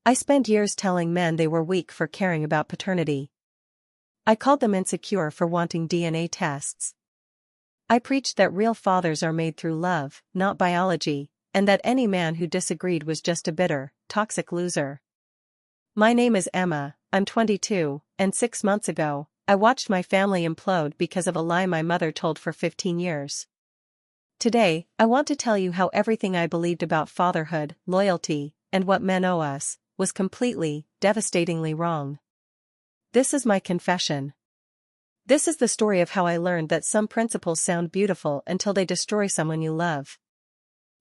I spent years telling men they were weak for caring about paternity. I called them insecure for wanting DNA tests. I preached that real fathers are made through love, not biology, and that any man who disagreed was just a bitter, toxic loser. My name is Emma, I'm 22, and 6 months ago, I watched my family implode because of a lie my mother told for 15 years. Today, I want to tell you how everything I believed about fatherhood, loyalty, and what men owe us, was completely, devastatingly wrong. This is my confession. This is the story of how I learned that some principles sound beautiful until they destroy someone you love.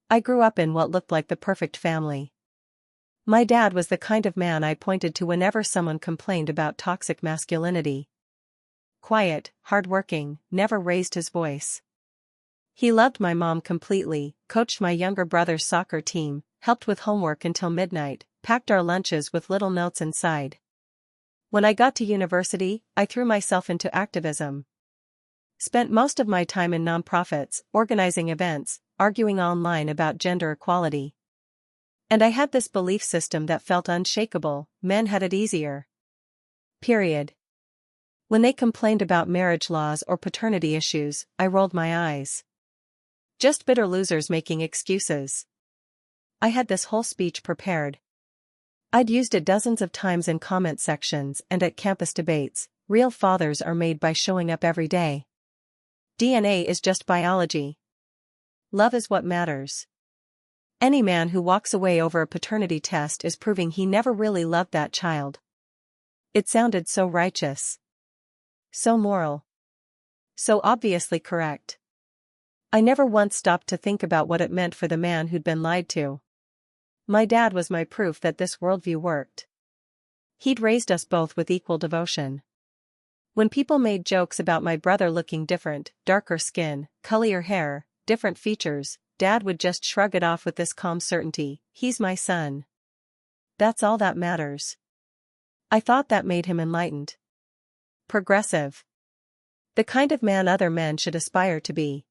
I grew up in what looked like the perfect family. My dad was the kind of man I pointed to whenever someone complained about toxic masculinity. Quiet, hardworking, never raised his voice. He loved my mom completely, coached my younger brother's soccer team, helped with homework until midnight, packed our lunches with little notes inside. When I got to university, I threw myself into activism. Spent most of my time in nonprofits, organizing events, arguing online about gender equality. And I had this belief system that felt unshakable: men had it easier. Period. When they complained about marriage laws or paternity issues, I rolled my eyes. Just bitter losers making excuses. I had this whole speech prepared. I'd used it dozens of times in comment sections and at campus debates. Real fathers are made by showing up every day. DNA is just biology. Love is what matters. Any man who walks away over a paternity test is proving he never really loved that child. It sounded so righteous. So moral. So obviously correct. I never once stopped to think about what it meant for the man who'd been lied to. My dad was my proof that this worldview worked. He'd raised us both with equal devotion. When people made jokes about my brother looking different, darker skin, curlier hair, different features, Dad would just shrug it off with this calm certainty: he's my son. That's all that matters. I thought that made him enlightened. Progressive. The kind of man other men should aspire to be.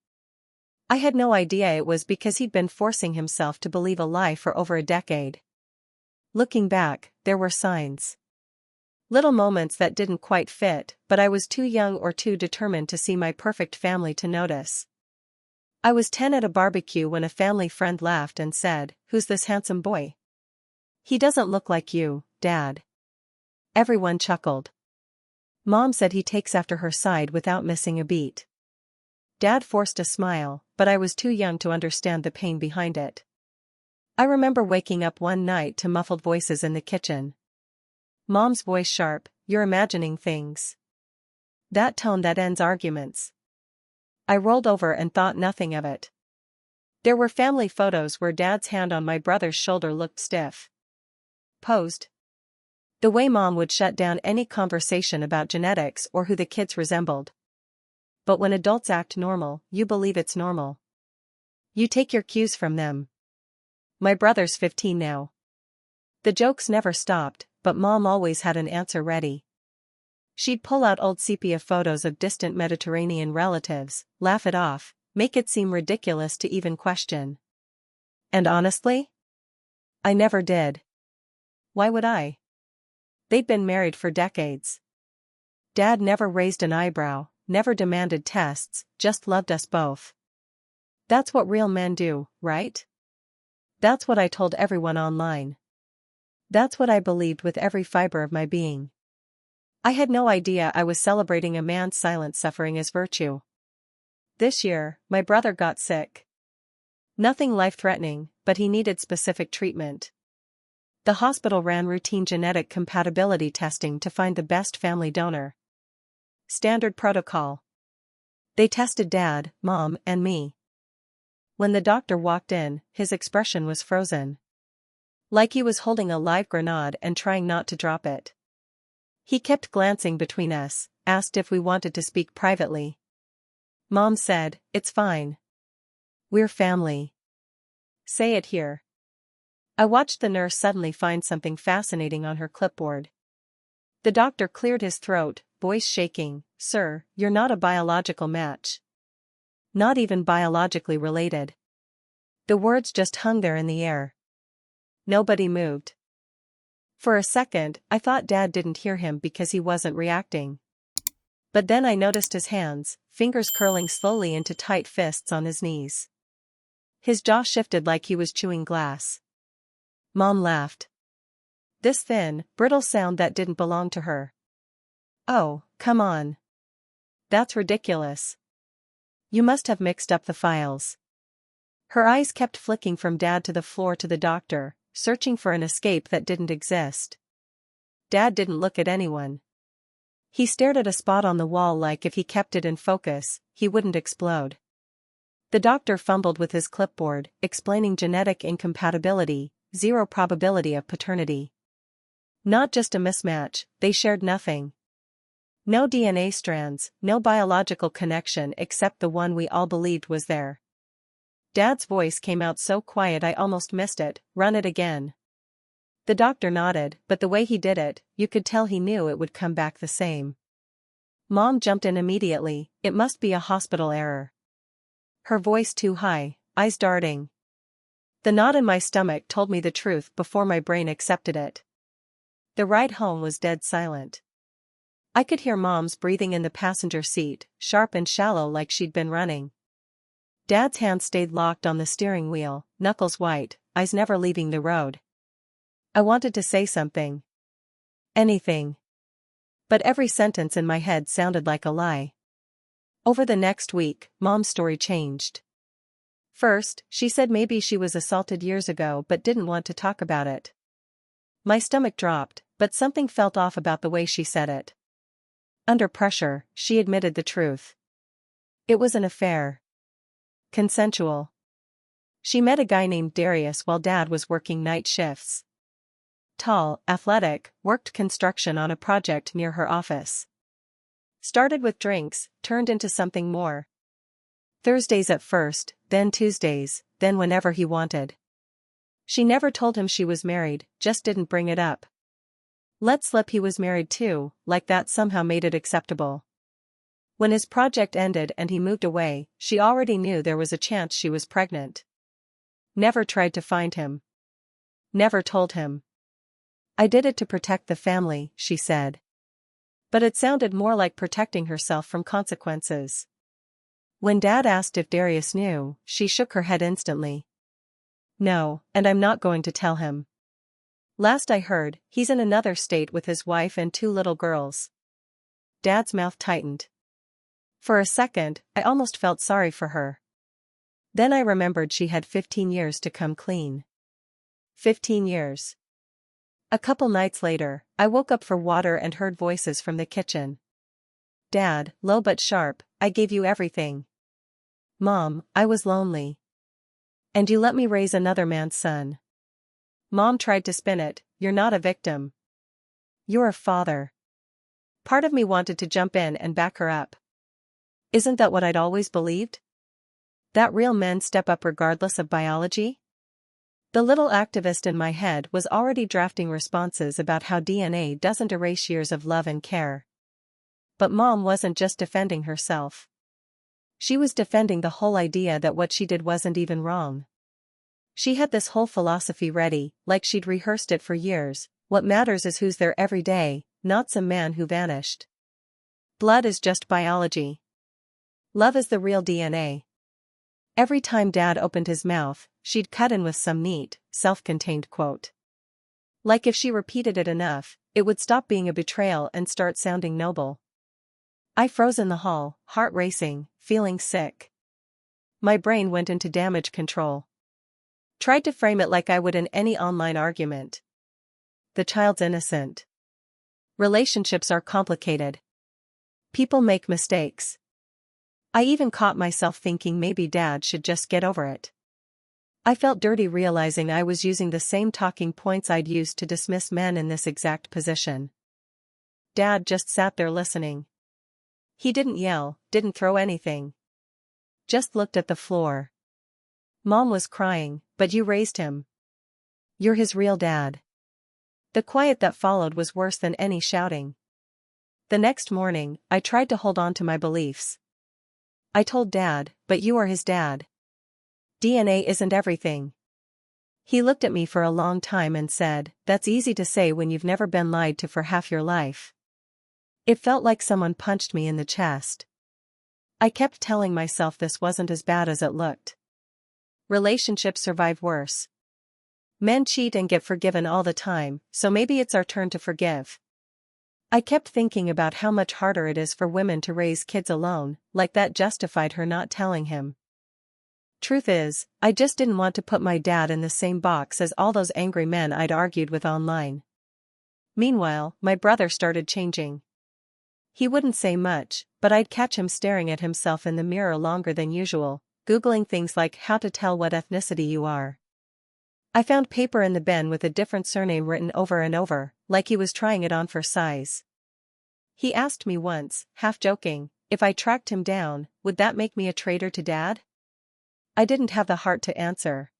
I had no idea it was because he'd been forcing himself to believe a lie for over a decade. Looking back, there were signs. Little moments that didn't quite fit, but I was too young or too determined to see my perfect family to notice. I was 10 at a barbecue when a family friend laughed and said, "Who's this handsome boy? He doesn't look like you, Dad." Everyone chuckled. Mom said he takes after her side without missing a beat. Dad forced a smile, but I was too young to understand the pain behind it. I remember waking up one night to muffled voices in the kitchen. Mom's voice sharp: "You're imagining things." That tone that ends arguments. I rolled over and thought nothing of it. There were family photos where Dad's hand on my brother's shoulder looked stiff. Posed. The way Mom would shut down any conversation about genetics or who the kids resembled. But when adults act normal, you believe it's normal. You take your cues from them. My brother's 15 now. The jokes never stopped, but Mom always had an answer ready. She'd pull out old sepia photos of distant Mediterranean relatives, laugh it off, make it seem ridiculous to even question. And honestly? I never did. Why would I? They'd been married for decades. Dad never raised an eyebrow, never demanded tests, just loved us both. That's what real men do, right? That's what I told everyone online. That's what I believed with every fiber of my being. I had no idea I was celebrating a man's silent suffering as virtue. This year, my brother got sick. Nothing life-threatening, but he needed specific treatment. The hospital ran routine genetic compatibility testing to find the best family donor. Standard protocol. They tested Dad, Mom, and me. When the doctor walked in, his expression was frozen. Like he was holding a live grenade and trying not to drop it. He kept glancing between us, asked if we wanted to speak privately. Mom said, "It's fine. We're family. Say it here." I watched the nurse suddenly find something fascinating on her clipboard. The doctor cleared his throat, voice shaking. "Sir, you're not a biological match. Not even biologically related." The words just hung there in the air. Nobody moved. For a second, I thought Dad didn't hear him because he wasn't reacting. But then I noticed his hands, fingers curling slowly into tight fists on his knees. His jaw shifted like he was chewing glass. Mom laughed. This thin, brittle sound that didn't belong to her. Oh, come on. That's ridiculous. You must have mixed up the files. Her eyes kept flicking from Dad to the floor to the doctor, searching for an escape that didn't exist. Dad didn't look at anyone. He stared at a spot on the wall like if he kept it in focus, he wouldn't explode. The doctor fumbled with his clipboard, explaining genetic incompatibility, zero probability of paternity. Not just a mismatch, they shared nothing. No DNA strands, no biological connection except the one we all believed was there. Dad's voice came out so quiet I almost missed it. Run it again. The doctor nodded, but the way he did it, you could tell he knew it would come back the same. Mom jumped in immediately. It must be a hospital error. Her voice too high, eyes darting. The knot in my stomach told me the truth before my brain accepted it. The ride home was dead silent. I could hear Mom's breathing in the passenger seat, sharp and shallow like she'd been running. Dad's hand stayed locked on the steering wheel, knuckles white, eyes never leaving the road. I wanted to say something. Anything. But every sentence in my head sounded like a lie. Over the next week, Mom's story changed. First, she said maybe she was assaulted years ago but didn't want to talk about it. My stomach dropped, but something felt off about the way she said it. Under pressure, she admitted the truth. It was an affair. Consensual. She met a guy named Darius while Dad was working night shifts. Tall, athletic, worked construction on a project near her office. Started with drinks, turned into something more. Thursdays at first, then Tuesdays, then whenever he wanted. She never told him she was married, just didn't bring it up. Let slip he was married too, like that somehow made it acceptable. When his project ended and he moved away, she already knew there was a chance she was pregnant. Never tried to find him. Never told him. I did it to protect the family, she said. But it sounded more like protecting herself from consequences. When Dad asked if Darius knew, she shook her head instantly. No, and I'm not going to tell him. Last I heard, he's in another state with his wife and 2 little girls. Dad's mouth tightened. For a second, I almost felt sorry for her. Then I remembered she had 15 years to come clean. 15 years. A couple nights later, I woke up for water and heard voices from the kitchen. Dad, low but sharp, I gave you everything. Mom, I was lonely. And you let me raise another man's son. Mom tried to spin it, you're not a victim. You're a father. Part of me wanted to jump in and back her up. Isn't that what I'd always believed? That real men step up regardless of biology? The little activist in my head was already drafting responses about how DNA doesn't erase years of love and care. But Mom wasn't just defending herself. She was defending the whole idea that what she did wasn't even wrong. She had this whole philosophy ready, like she'd rehearsed it for years. What matters is who's there every day, not some man who vanished. Blood is just biology. Love is the real DNA. Every time Dad opened his mouth, she'd cut in with some neat, self-contained quote. Like if she repeated it enough, it would stop being a betrayal and start sounding noble. I froze in the hall, heart racing, feeling sick. My brain went into damage control. Tried to frame it like I would in any online argument. The child's innocent. Relationships are complicated. People make mistakes. I even caught myself thinking maybe Dad should just get over it. I felt dirty realizing I was using the same talking points I'd used to dismiss men in this exact position. Dad just sat there listening. He didn't yell, didn't throw anything. Just looked at the floor. Mom was crying, but you raised him. You're his real dad. The quiet that followed was worse than any shouting. The next morning, I tried to hold on to my beliefs. I told Dad, but you are his dad. DNA isn't everything. He looked at me for a long time and said, "That's easy to say when you've never been lied to for half your life." It felt like someone punched me in the chest. I kept telling myself this wasn't as bad as it looked. Relationships survive worse. Men cheat and get forgiven all the time, so maybe it's our turn to forgive. I kept thinking about how much harder it is for women to raise kids alone, like that justified her not telling him. Truth is, I just didn't want to put my dad in the same box as all those angry men I'd argued with online. Meanwhile, my brother started changing. He wouldn't say much, but I'd catch him staring at himself in the mirror longer than usual, Googling things like how to tell what ethnicity you are. I found paper in the bin with a different surname written over and over, like he was trying it on for size. He asked me once, half joking, if I tracked him down, would that make me a traitor to Dad? I didn't have the heart to answer.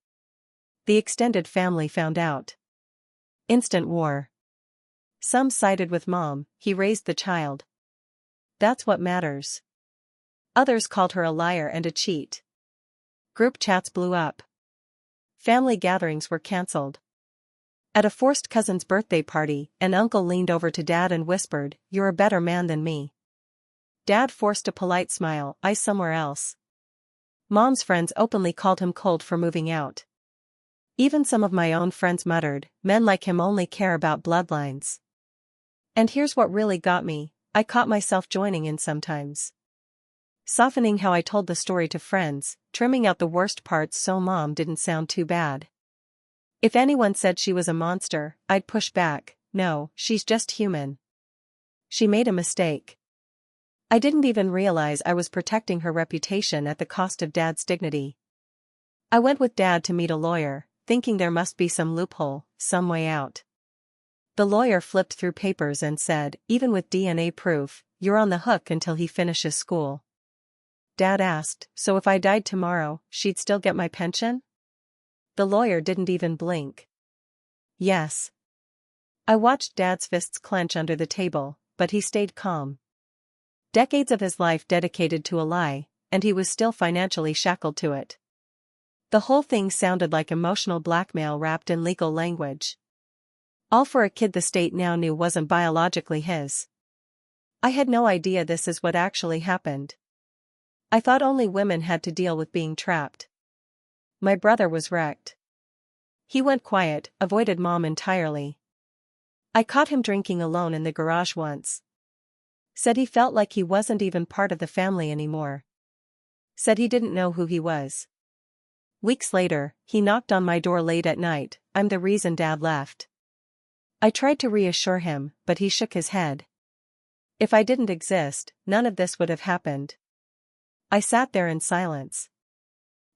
The extended family found out. Instant war. Some sided with Mom, he raised the child. That's what matters. Others called her a liar and a cheat. Group chats blew up. Family gatherings were cancelled. At a forced cousin's birthday party, an uncle leaned over to Dad and whispered, "You're a better man than me." Dad forced a polite smile, eyes somewhere else. Mom's friends openly called him cold for moving out. Even some of my own friends muttered, "Men like him only care about bloodlines." And here's what really got me, I caught myself joining in sometimes. Softening how I told the story to friends, trimming out the worst parts so Mom didn't sound too bad. If anyone said she was a monster, I'd push back, "No, she's just human. She made a mistake." I didn't even realize I was protecting her reputation at the cost of Dad's dignity. I went with Dad to meet a lawyer, thinking there must be some loophole, some way out. The lawyer flipped through papers and said, "Even with DNA proof, you're on the hook until he finishes school." Dad asked, "So if I died tomorrow, she'd still get my pension?" The lawyer didn't even blink. Yes. I watched Dad's fists clench under the table, but he stayed calm. Decades of his life dedicated to a lie, and he was still financially shackled to it. The whole thing sounded like emotional blackmail wrapped in legal language. All for a kid the state now knew wasn't biologically his. I had no idea this is what actually happened. I thought only women had to deal with being trapped. My brother was wrecked. He went quiet, avoided Mom entirely. I caught him drinking alone in the garage once. Said he felt like he wasn't even part of the family anymore. Said he didn't know who he was. Weeks later, he knocked on my door late at night, "I'm the reason Dad left." I tried to reassure him, but he shook his head. If I didn't exist, none of this would have happened. I sat there in silence.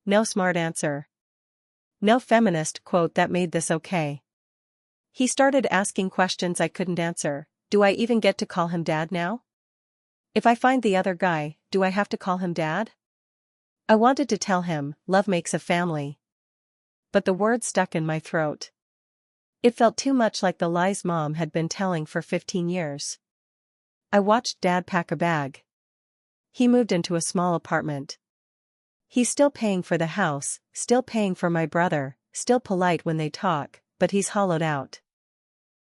No smart answer. No feminist quote that made this okay. He started asking questions I couldn't answer. Do I even get to call him Dad now? If I find the other guy, do I have to call him Dad? I wanted to tell him, "Love makes a family." But the words stuck in my throat. It felt too much like the lies Mom had been telling for 15 years. I watched Dad pack a bag. He moved into a small apartment. He's still paying for the house, still paying for my brother, still polite when they talk, but he's hollowed out.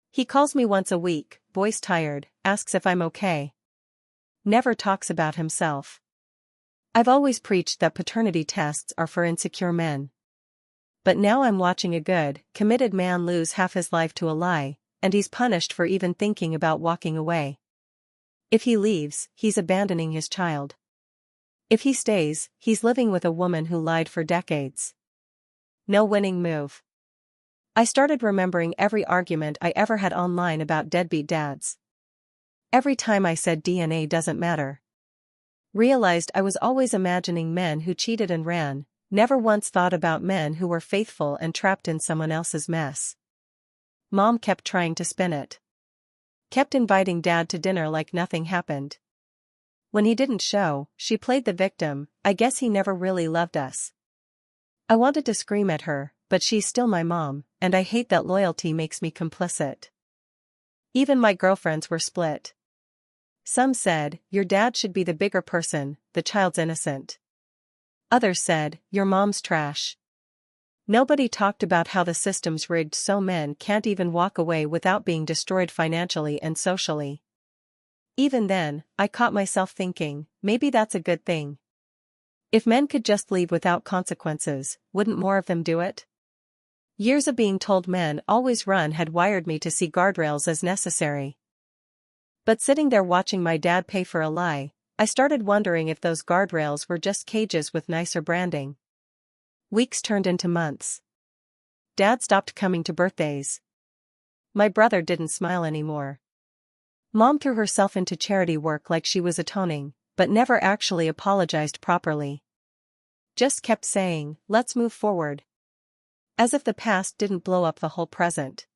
He calls me once a week, voice tired, asks if I'm okay. Never talks about himself. I've always preached that paternity tests are for insecure men. But now I'm watching a good, committed man lose half his life to a lie, and he's punished for even thinking about walking away. If he leaves, he's abandoning his child. If he stays, he's living with a woman who lied for decades. No winning move. I started remembering every argument I ever had online about deadbeat dads. Every time I said DNA doesn't matter. Realized I was always imagining men who cheated and ran, never once thought about men who were faithful and trapped in someone else's mess. Mom kept trying to spin it. Kept inviting Dad to dinner like nothing happened. When he didn't show, she played the victim, "I guess he never really loved us." I wanted to scream at her, but she's still my mom, and I hate that loyalty makes me complicit. Even my girlfriends were split. Some said, "Your dad should be the bigger person, the child's innocent." Others said, "Your mom's trash." Nobody talked about how the system's rigged so men can't even walk away without being destroyed financially and socially. Even then, I caught myself thinking, maybe that's a good thing. If men could just leave without consequences, wouldn't more of them do it? Years of being told men always run had wired me to see guardrails as necessary. But sitting there watching my dad pay for a lie, I started wondering if those guardrails were just cages with nicer branding. Weeks turned into months. Dad stopped coming to birthdays. My brother didn't smile anymore. Mom threw herself into charity work like she was atoning, but never actually apologized properly. Just kept saying, "Let's move forward." As if the past didn't blow up the whole present.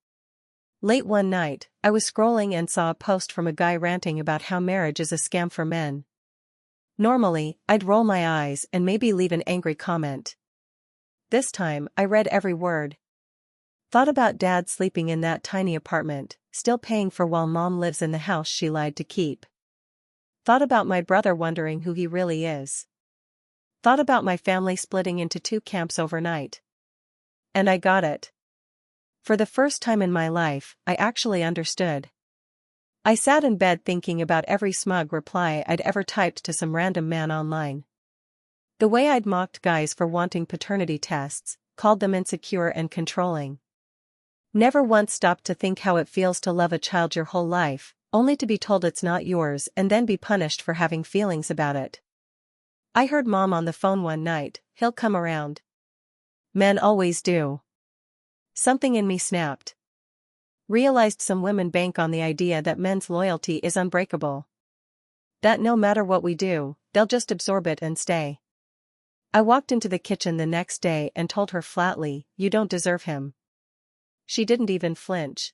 Late one night, I was scrolling and saw a post from a guy ranting about how marriage is a scam for men. Normally, I'd roll my eyes and maybe leave an angry comment. This time, I read every word. Thought about Dad sleeping in that tiny apartment, still paying for while Mom lives in the house she lied to keep. Thought about my brother wondering who he really is. Thought about my family splitting into two camps overnight. And I got it. For the first time in my life, I actually understood. I sat in bed thinking about every smug reply I'd ever typed to some random man online. The way I'd mocked guys for wanting paternity tests, called them insecure and controlling. Never once stopped to think how it feels to love a child your whole life, only to be told it's not yours and then be punished for having feelings about it. I heard Mom on the phone one night, "He'll come around." Men always do. Something in me snapped. Realized some women bank on the idea that men's loyalty is unbreakable. That no matter what we do, they'll just absorb it and stay. I walked into the kitchen the next day and told her flatly, "You don't deserve him." She didn't even flinch.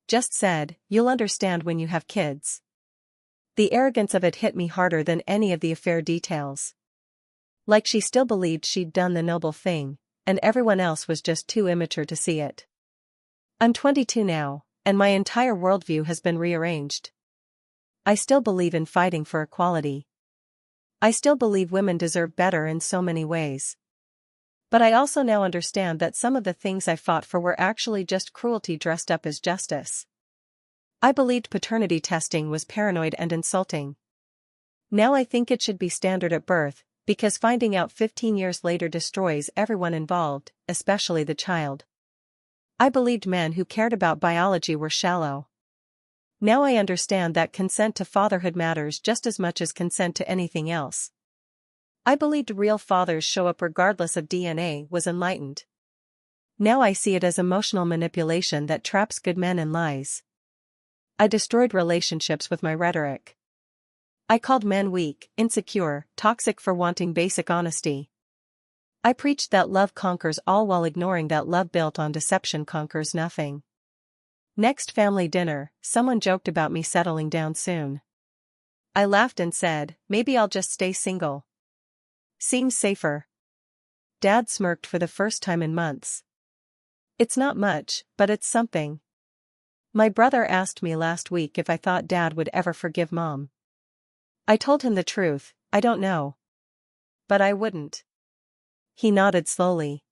Just said, "You'll understand when you have kids." The arrogance of it hit me harder than any of the affair details. Like she still believed she'd done the noble thing, and everyone else was just too immature to see it. I'm 22 now, and my entire worldview has been rearranged. I still believe in fighting for equality. I still believe women deserve better in so many ways. But I also now understand that some of the things I fought for were actually just cruelty dressed up as justice. I believed paternity testing was paranoid and insulting. Now I think it should be standard at birth, because finding out 15 years later destroys everyone involved, especially the child. I believed men who cared about biology were shallow. Now I understand that consent to fatherhood matters just as much as consent to anything else. I believed real fathers show up regardless of DNA was enlightened. Now I see it as emotional manipulation that traps good men in lies. I destroyed relationships with my rhetoric. I called men weak, insecure, toxic for wanting basic honesty. I preached that love conquers all while ignoring that love built on deception conquers nothing. Next family dinner, someone joked about me settling down soon. I laughed and said, "Maybe I'll just stay single. Seems safer." Dad smirked for the first time in months. It's not much, but it's something. My brother asked me last week if I thought Dad would ever forgive Mom. I told him the truth, I don't know. But I wouldn't. He nodded slowly.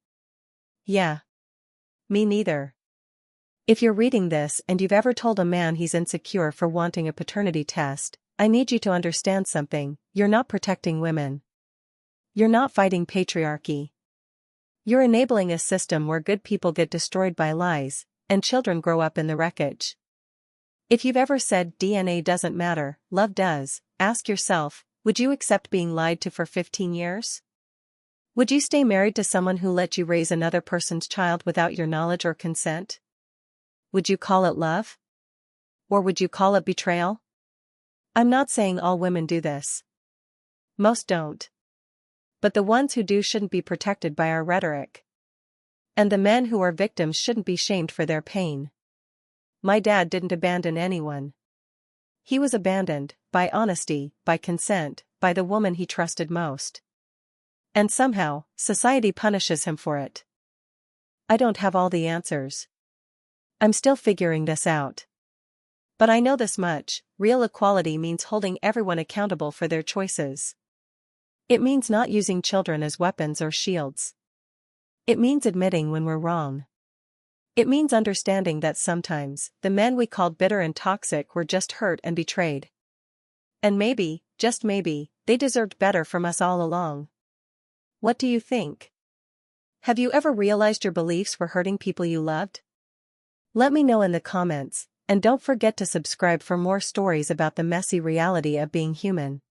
Yeah. Me neither. If you're reading this and you've ever told a man he's insecure for wanting a paternity test, I need you to understand something: you're not protecting women. You're not fighting patriarchy. You're enabling a system where good people get destroyed by lies, and children grow up in the wreckage. If you've ever said DNA doesn't matter, love does, ask yourself, would you accept being lied to for 15 years? Would you stay married to someone who let you raise another person's child without your knowledge or consent? Would you call it love? Or would you call it betrayal? I'm not saying all women do this. Most don't. But the ones who do shouldn't be protected by our rhetoric. And the men who are victims shouldn't be shamed for their pain. My dad didn't abandon anyone. He was abandoned, by honesty, by consent, by the woman he trusted most. And somehow, society punishes him for it. I don't have all the answers. I'm still figuring this out. But I know this much: real equality means holding everyone accountable for their choices. It means not using children as weapons or shields. It means admitting when we're wrong. It means understanding that sometimes, the men we called bitter and toxic were just hurt and betrayed. And maybe, just maybe, they deserved better from us all along. What do you think? Have you ever realized your beliefs were hurting people you loved? Let me know in the comments, and don't forget to subscribe for more stories about the messy reality of being human.